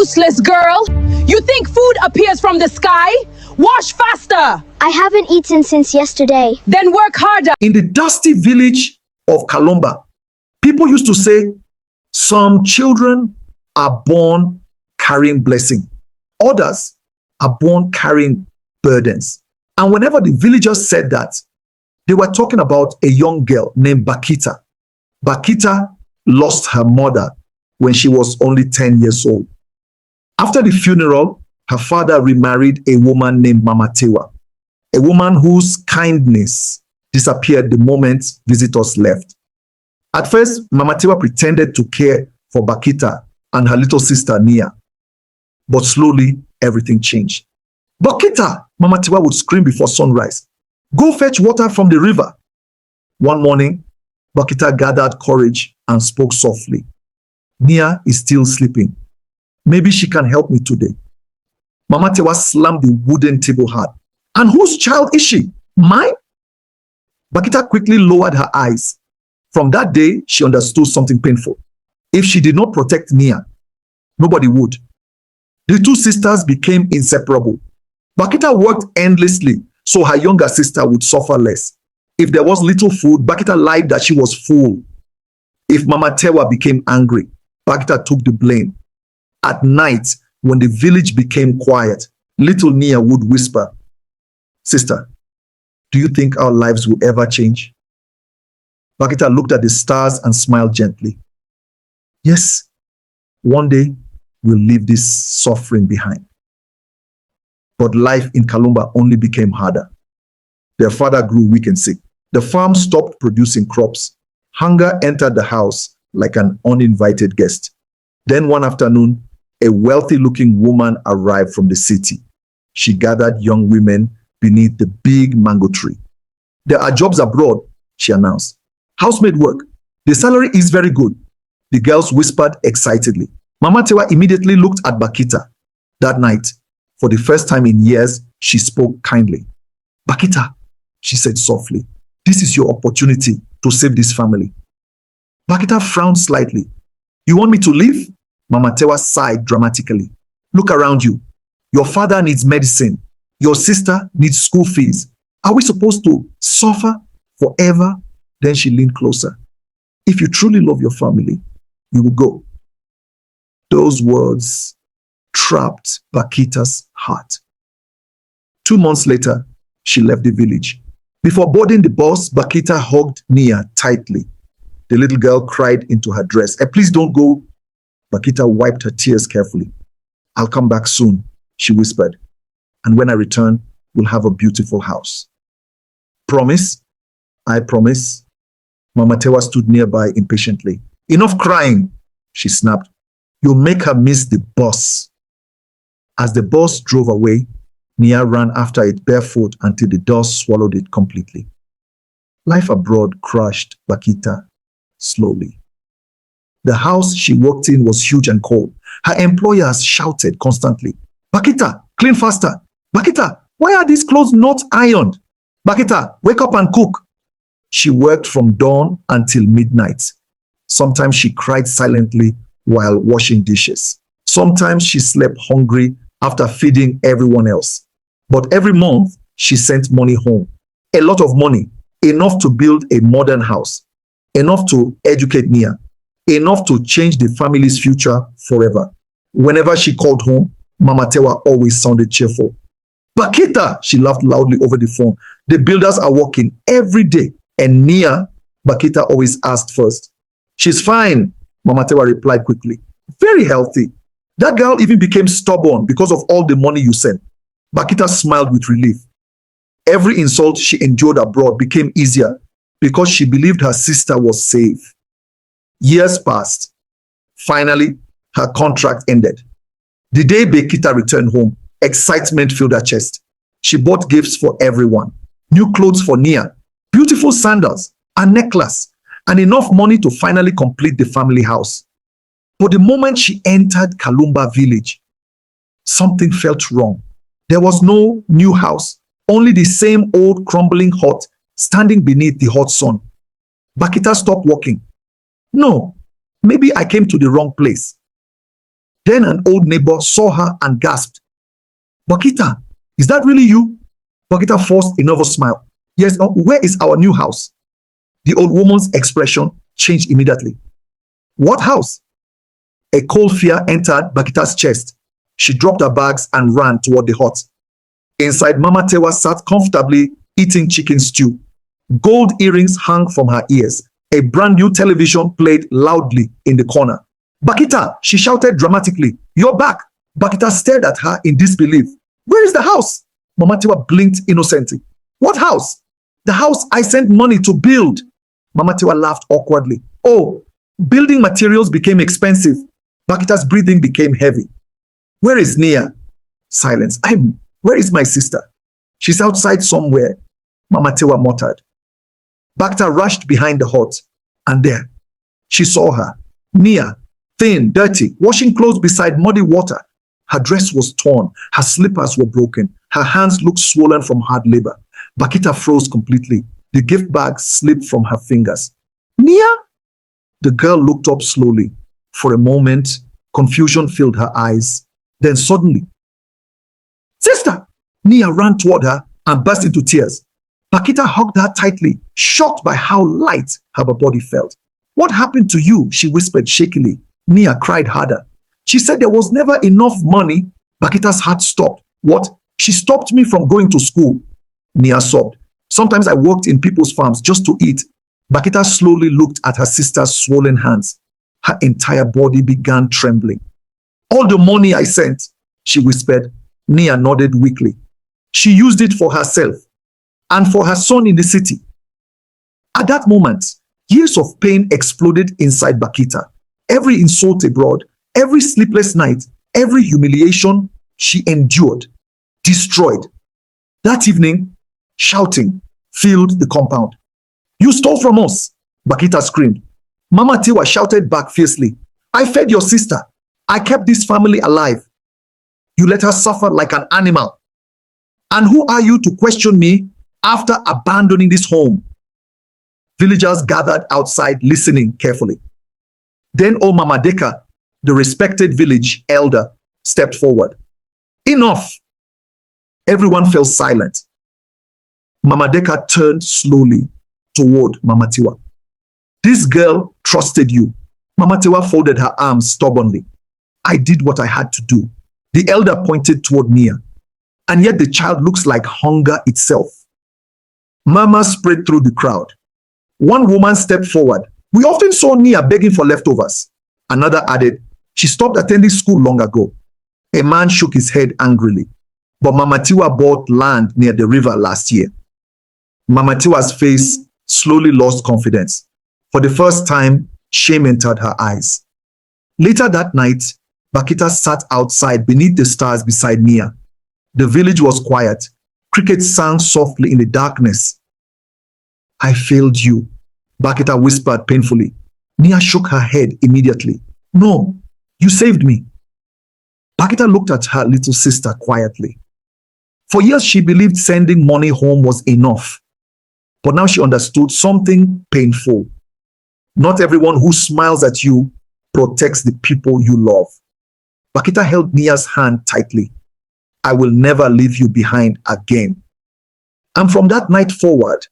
useless girl! You think food appears from the sky? Wash faster! I haven't eaten since yesterday. Then work harder! In the dusty village of Kalumba, people used to say, some children are born carrying blessing. Others are born carrying burdens. And whenever the villagers said that, they were talking about a young girl named Bakita. Bakita lost her mother when she was only 10 years old. After the funeral, her father remarried a woman named Mama Tewa, a woman whose kindness disappeared the moment visitors left. At first, Mama Tewa pretended to care for Bakita and her little sister Nia. But slowly, everything changed. Bakita, Mama Tewa would scream before sunrise. Go fetch water from the river. One morning, Bakita gathered courage and spoke softly. Nia is still sleeping. Maybe she can help me today. Mama Tewa slammed the wooden table hard. And whose child is she? Mine? Bakita quickly lowered her eyes. From that day, she understood something painful. If she did not protect Nia, nobody would. The two sisters became inseparable. Bakita worked endlessly so her younger sister would suffer less. If there was little food, Bakita lied that she was full. If Mama Tewa became angry, Bakita took the blame. At night, when the village became quiet, little Nia would whisper, "Sister, do you think our lives will ever change?" Bakita looked at the stars and smiled gently. Yes, one day we'll leave this suffering behind. But life in Kalumba only became harder. Their father grew weak and sick. The farm stopped producing crops. Hunger entered the house like an uninvited guest. Then one afternoon, a wealthy-looking woman arrived from the city. She gathered young women beneath the big mango tree. "There are jobs abroad," she announced. "Housemaid work. The salary is very good." The girls whispered excitedly. Mama Tewa immediately looked at Bakita. That night, for the first time in years, she spoke kindly. "Bakita," she said softly, "this is your opportunity to save this family." Bakita frowned slightly. "You want me to leave?" Mama Tewa sighed dramatically. "Look around you. Your father needs medicine. Your sister needs school fees. Are we supposed to suffer forever?" Then she leaned closer. "If you truly love your family, you will go." Those words trapped Bakita's heart. 2 months later, she left the village. Before boarding the bus, Bakita hugged Nia tightly. The little girl cried into her dress. Please don't go." Bakita wiped her tears carefully. "I'll come back soon," she whispered. "And when I return, we'll have a beautiful house." "Promise?" "I promise." Mama Tewa stood nearby impatiently. "Enough crying," she snapped. "You'll make her miss the bus." As the bus drove away, Nia ran after it barefoot until the dust swallowed it completely. Life abroad crushed Bakita slowly. The house she worked in was huge and cold. Her employers shouted constantly, "Bakita, clean faster! Bakita, why are these clothes not ironed? Bakita, wake up and cook!" She worked from dawn until midnight. Sometimes she cried silently while washing dishes. Sometimes she slept hungry after feeding everyone else. But every month, she sent money home. A lot of money, enough to build a modern house, enough to educate Nia, enough to change the family's future forever. Whenever she called home, Mama Tewa always sounded cheerful. "Bakita," she laughed loudly over the phone. "The builders are working every day." And Nia, Bakita always asked first. "She's fine," Mama Tewa replied quickly. "Very healthy. That girl even became stubborn because of all the money you sent." Bakita smiled with relief. Every insult she endured abroad became easier because she believed her sister was safe. Years passed. Finally, her contract ended. The day Bakita returned home, excitement filled her chest. She bought gifts for everyone. New clothes for Nia, beautiful sandals, a necklace, and enough money to finally complete the family house. But the moment she entered Kalumba village, something felt wrong. There was no new house, only the same old crumbling hut standing beneath the hot sun. Bakita stopped walking. "No, maybe I came to the wrong place." Then an old neighbor saw her and gasped, Bakita, is that really you? Bakita forced a nervous smile. Yes, where is our new house? The old woman's expression changed immediately. What house? A cold fear entered Bakita's chest. She dropped her bags and ran toward the hut. Inside, Mama Tewa sat comfortably eating chicken stew. Gold earrings hung from her ears. A brand new television played loudly in the corner. Bakita, she shouted dramatically, you're back. Bakita stared at her in disbelief. Where is the house? Mama Tewa blinked innocently. What house? The house I sent money to build. Mama Tewa laughed awkwardly. Oh, building materials became expensive. Bakita's breathing became heavy. Where is Nia? Silence. Where is my sister? She's outside somewhere, Mama Tewa muttered. Bakita rushed behind the hut, and there, she saw her. Nia, thin, dirty, washing clothes beside muddy water. Her dress was torn, her slippers were broken, her hands looked swollen from hard labor. Bakita froze completely. The gift bag slipped from her fingers. Nia? The girl looked up slowly. For a moment, confusion filled her eyes. Then suddenly, Sister! Nia ran toward her and burst into tears. Bakita hugged her tightly, shocked by how light her body felt. What happened to you? She whispered shakily. Nia cried harder. She said there was never enough money. Bakita's heart stopped. What? She stopped me from going to school. Nia sobbed. Sometimes I worked in people's farms just to eat. Bakita slowly looked at her sister's swollen hands. Her entire body began trembling. All the money I sent, she whispered. Nia nodded weakly. She used it for herself and for her son in the city. At that moment, years of pain exploded inside Bakita. Every insult abroad, every sleepless night, every humiliation she endured, destroyed. That evening, shouting filled the compound. You stole from us, Bakita screamed. Mama Tewa shouted back fiercely. I fed your sister. I kept this family alive. You let her suffer like an animal. And who are you to question me after abandoning this home? Villagers gathered outside listening carefully. Then old Mama Deka, the respected village elder, stepped forward. Enough! Everyone fell silent. Mama Deka turned slowly toward Mama Tewa. This girl trusted you. Mama Tewa folded her arms stubbornly. I did what I had to do. The elder pointed toward Nia. And yet the child looks like hunger itself. Murmurs spread through the crowd. One woman stepped forward. We often saw Nia begging for leftovers. Another added, she stopped attending school long ago. A man shook his head angrily. But Mama Tewa bought land near the river last year. Mama Tewa's face slowly lost confidence. For the first time, shame entered her eyes. Later that night, Bakita sat outside beneath the stars beside Nia. The village was quiet. Crickets sang softly in the darkness. I failed you, Bakita whispered painfully. Nia shook her head immediately. No, you saved me. Bakita looked at her little sister quietly. For years she believed sending money home was enough. But now she understood something painful. Not everyone who smiles at you protects the people you love. Bakita held Nia's hand tightly. I will never leave you behind again. And from that night forward,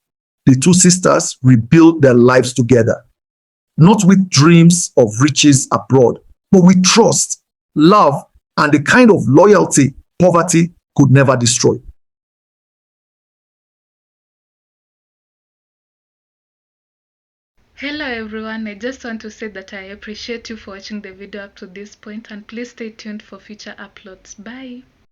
the two sisters rebuilt their lives together. Not with dreams of riches abroad, but with trust, love, and the kind of loyalty poverty could never destroy. Hello everyone, I just want to say that I appreciate you for watching the video up to this point, and please stay tuned for future uploads. Bye.